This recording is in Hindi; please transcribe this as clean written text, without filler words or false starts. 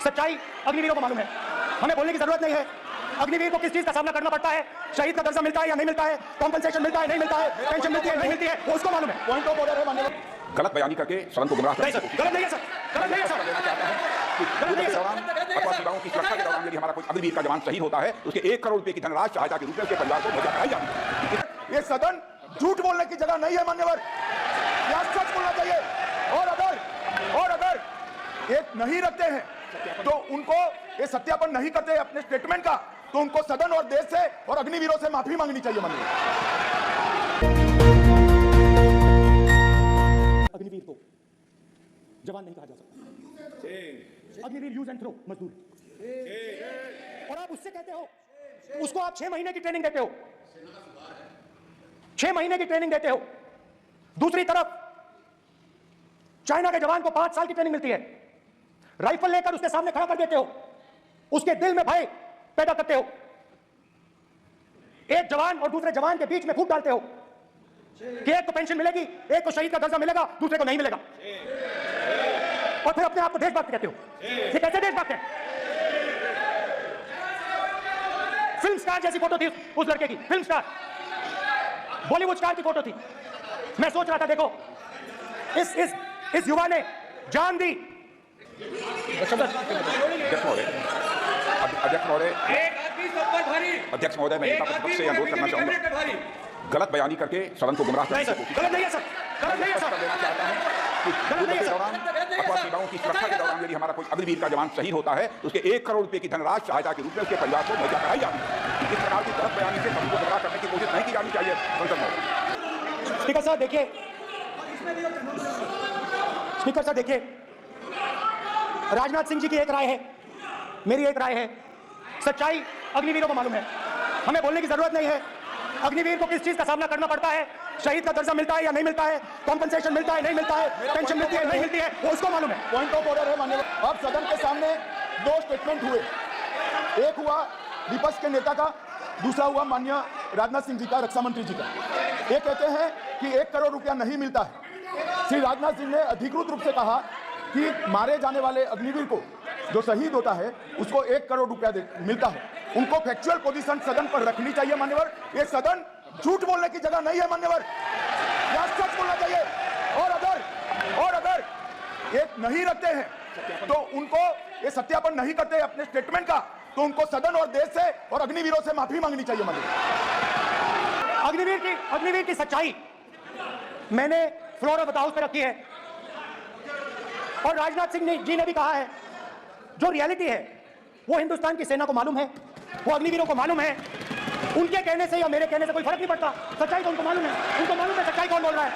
सच्चाई अग्निवीरों को मालूम है, हमें बोलने की जरूरत नहीं है। अग्निवीर को किस चीज का सामना करना पड़ता है, शहीद का दर्जा मिलता है या नहीं मिलता है, कॉम्पनसेशन मिलता है नहीं मिलता है, पेंशन मिलती है नहीं मिलती है, वो उसको मालूम है। पॉइंट ऑफ ऑर्डर है माननीय। गलत बयानी करके सदन को गुमराह नहीं सर, गलत नहीं है सर, गलत नहीं है सर, गलत नहीं है सर। अथवा सीमाओं की सुरक्षा के दौरान यदि हमारा कोई अग्निवीर का जवान शहीद होता है तो उसके 1 करोड़ रुपए की धनराशि सहायता के रूप में उसके परिवार को मुहैया कराई जाती है। ये सदन झूठ बोलने की जगह नहीं है मान्यवर, यहाँ सच बोलना चाहिए। और अगर एक नहीं रखते हैं तो उनको ये सत्यापन नहीं करते अपने स्टेटमेंट का, तो उनको सदन और देश से और अग्निवीरों से माफी मांगनी चाहिए माननीय। अग्निवीर को जवान नहीं कहा जा सकता, अग्निवीर यूज एंड थ्रो मजदूर। और आप उससे कहते हो, उसको आप 6 महीने की ट्रेनिंग देते हो, 6 महीने की ट्रेनिंग देते हो। दूसरी तरफ चाइना के जवान को 5 साल की ट्रेनिंग मिलती है, राइफल लेकर उसके सामने खड़ा कर देते हो, उसके दिल में भय पैदा करते हो, एक जवान और दूसरे जवान के बीच में फूट डालते हो कि एक को पेंशन मिलेगी, एक को शहीद का दर्जा मिलेगा, दूसरे को नहीं मिलेगा, और फिर अपने आप को देशभक्त कहते हो। ये कैसे देशभक्त है? फिल्म स्टार जैसी फोटो थी उस लड़के की, फिल्म स्टार, बॉलीवुड स्टार की फोटो थी। मैं सोच रहा था देखो इस युवा ने जान दी। अध्यक्ष महोदय, मैं नेता प्रतिपक्ष से अनुरोध करना चाहूंगा, गलत बयानी करके सदन को गुमराह करने की कोशिश गलत नहीं है सर, गलत नहीं है सर, चाहता हूं कि युद्ध के दौरान अथवा सीमाओं की सुरक्षा के दौरान यदि हमारा कोई अग्निवीर का जवान शहीद होता है तो उसके 1 करोड़ रुपए की धनराशि सहायता के रूप में उसके परिवार को मुहैया कराई जाती है। इस प्रकार की गलत बयानी से सदन को गुमराह करने की कोशिश नहीं की जानी चाहिए। संसद में स्पीकर साहब देखिए, स्पीकर साहब देखिए, राजनाथ सिंह जी की एक राय है, मेरी एक राय है, सच्चाई अग्निवीरों को मालूम है, हमें बोलने की जरूरत नहीं है। अग्निवीर को किस चीज का सामना करना पड़ता है, शहीद का दर्जा मिलता है या नहीं मिलता है, कॉम्पनसेशन मिलता है नहीं मिलता है, पेंशन मिलती है नहीं मिलती है, वो उसको मालूम है। पॉइंट ऑफ ऑर्डर है माननीय। अब सदन के सामने 2 स्टेटमेंट हुए, एक हुआ विपक्ष के नेता का, दूसरा हुआ माननीय राजनाथ सिंह जी का, रक्षा मंत्री जी का। ये कहते हैं कि 1 करोड़ रुपया नहीं मिलता है। श्री राजनाथ सिंह ने अधिकृत रूप से कहा कि मारे जाने वाले अग्निवीर को जो शहीद होता है उसको 1 करोड़ रुपया मिलता है। उनको फैक्चुअल पोजीशन सदन पर रखनी चाहिए मान्यवर। ये सदन झूठ बोलने की जगह नहीं है मान्यवर, यहाँ सच बोलना चाहिए। और अगर एक नहीं रखते हैं तो उनको ये सत्यापन नहीं करते अपने स्टेटमेंट का, तो उनको सदन और देश से और अग्निवीरों से माफी मांगनी चाहिए मान्यवर। अग्निवीर की सच्चाई मैंने फ्लोर ऑफ द हाउस पे रखी है, और राजनाथ सिंह जी ने भी कहा है, जो रियलिटी है वो हिंदुस्तान की सेना को मालूम है, वो अग्निवीरों को मालूम है। उनके कहने से या मेरे कहने से कोई फर्क नहीं पड़ता, सच्चाई तो उनको मालूम है, उनको मालूम है सच्चाई कौन बोल रहा है।